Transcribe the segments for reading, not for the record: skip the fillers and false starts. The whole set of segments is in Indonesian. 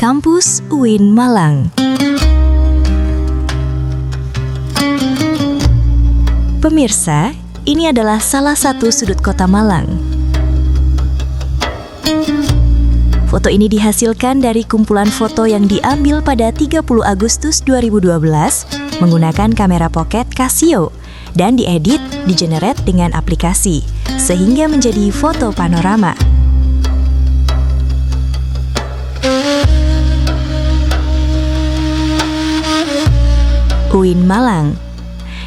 Kampus UIN Malang. Pemirsa, ini adalah salah satu sudut kota Malang. Foto ini dihasilkan dari kumpulan foto yang diambil pada 30 Agustus 2012 menggunakan kamera pocket Casio dan diedit, digenerate dengan aplikasi, sehingga menjadi foto panorama. UIN Malang.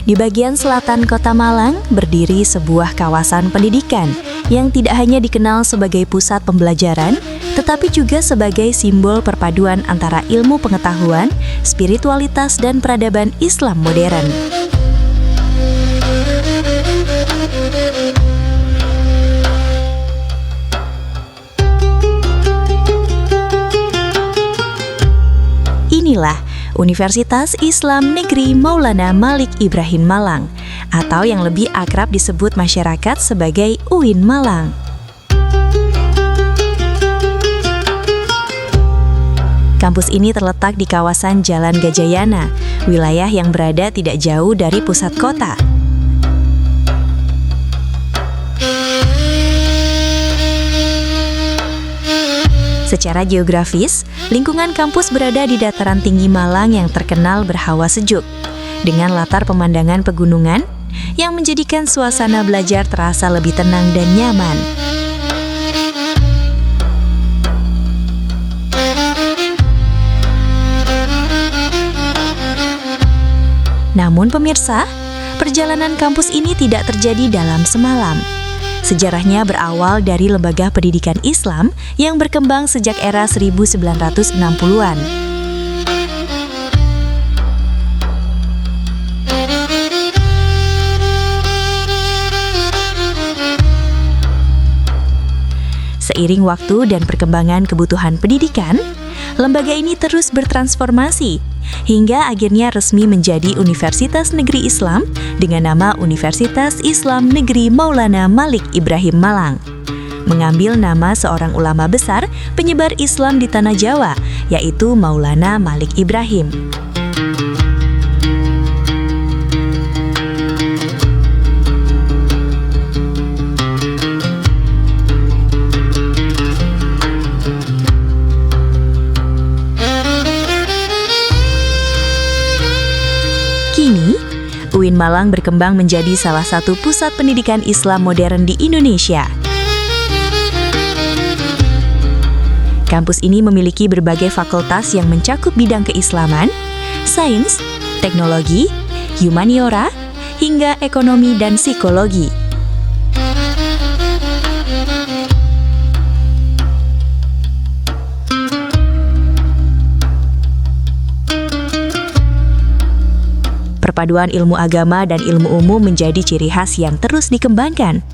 Di bagian selatan kota Malang berdiri sebuah kawasan pendidikan yang tidak hanya dikenal sebagai pusat pembelajaran, tetapi juga sebagai simbol perpaduan antara ilmu pengetahuan, spiritualitas, dan peradaban Islam modern. Inilah Universitas Islam Negeri Maulana Malik Ibrahim Malang, atau yang lebih akrab disebut masyarakat sebagai UIN Malang. Kampus ini terletak di kawasan Jalan Gajayana, wilayah yang berada tidak jauh dari pusat kota. Secara geografis, lingkungan kampus berada di dataran tinggi Malang yang terkenal berhawa sejuk, dengan latar pemandangan pegunungan yang menjadikan suasana belajar terasa lebih tenang dan nyaman. Namun pemirsa, perjalanan kampus ini tidak terjadi dalam semalam. Sejarahnya berawal dari lembaga pendidikan Islam yang berkembang sejak era 1960-an. Seiring waktu dan perkembangan kebutuhan pendidikan, lembaga ini terus bertransformasi hingga akhirnya resmi menjadi Universitas Negeri Islam dengan nama Universitas Islam Negeri Maulana Malik Ibrahim Malang, mengambil nama seorang ulama besar penyebar Islam di Tanah Jawa, yaitu Maulana Malik Ibrahim. Kini, UIN Malang berkembang menjadi salah satu pusat pendidikan Islam modern di Indonesia. Kampus ini memiliki berbagai fakultas yang mencakup bidang keislaman, sains, teknologi, humaniora, hingga ekonomi dan psikologi. Perpaduan ilmu agama dan ilmu umum menjadi ciri khas yang terus dikembangkan,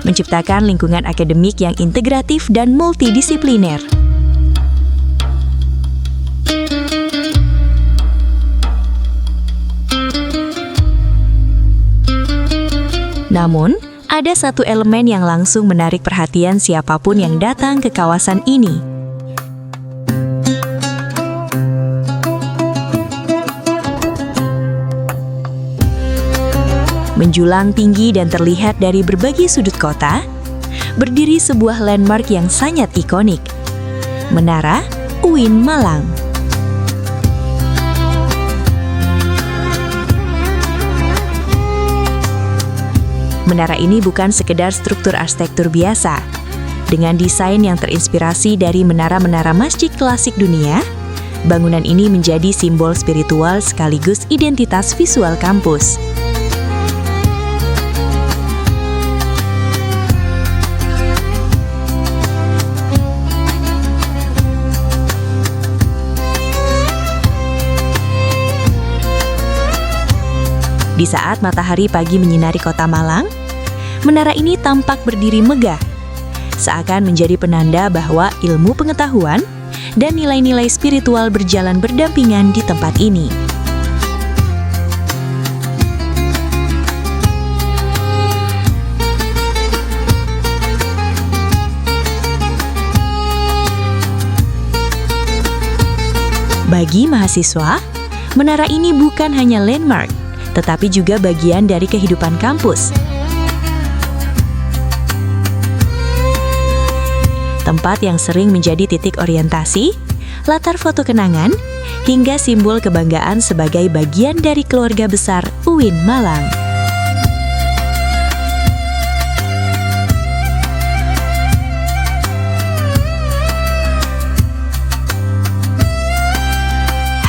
menciptakan lingkungan akademik yang integratif dan multidisipliner. Namun, ada satu elemen yang langsung menarik perhatian siapapun yang datang ke kawasan ini. Menjulang tinggi dan terlihat dari berbagai sudut kota, berdiri sebuah landmark yang sangat ikonik, Menara UIN Malang. Menara ini bukan sekedar struktur arsitektur biasa. Dengan desain yang terinspirasi dari menara-menara masjid klasik dunia, bangunan ini menjadi simbol spiritual sekaligus identitas visual kampus. Di saat matahari pagi menyinari kota Malang, menara ini tampak berdiri megah, seakan menjadi penanda bahwa ilmu pengetahuan dan nilai-nilai spiritual berjalan berdampingan di tempat ini. Bagi mahasiswa, menara ini bukan hanya landmark, tetapi juga bagian dari kehidupan kampus. Tempat yang sering menjadi titik orientasi, latar foto kenangan, hingga simbol kebanggaan sebagai bagian dari keluarga besar UIN Malang.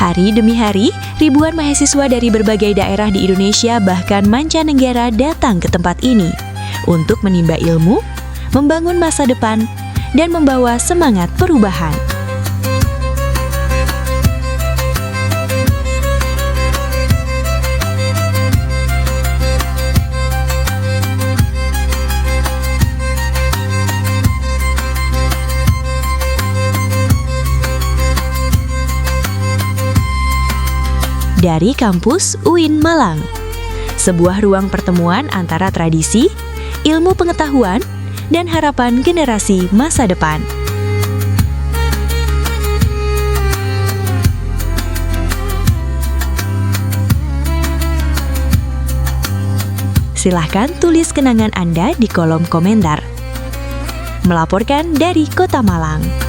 Hari demi hari, ribuan mahasiswa dari berbagai daerah di Indonesia bahkan mancanegara datang ke tempat ini untuk menimba ilmu, membangun masa depan, dan membawa semangat perubahan. Dari kampus UIN Malang, sebuah ruang pertemuan antara tradisi, ilmu pengetahuan, dan harapan generasi masa depan. Silahkan tulis kenangan Anda di kolom komentar. Melaporkan dari Kota Malang.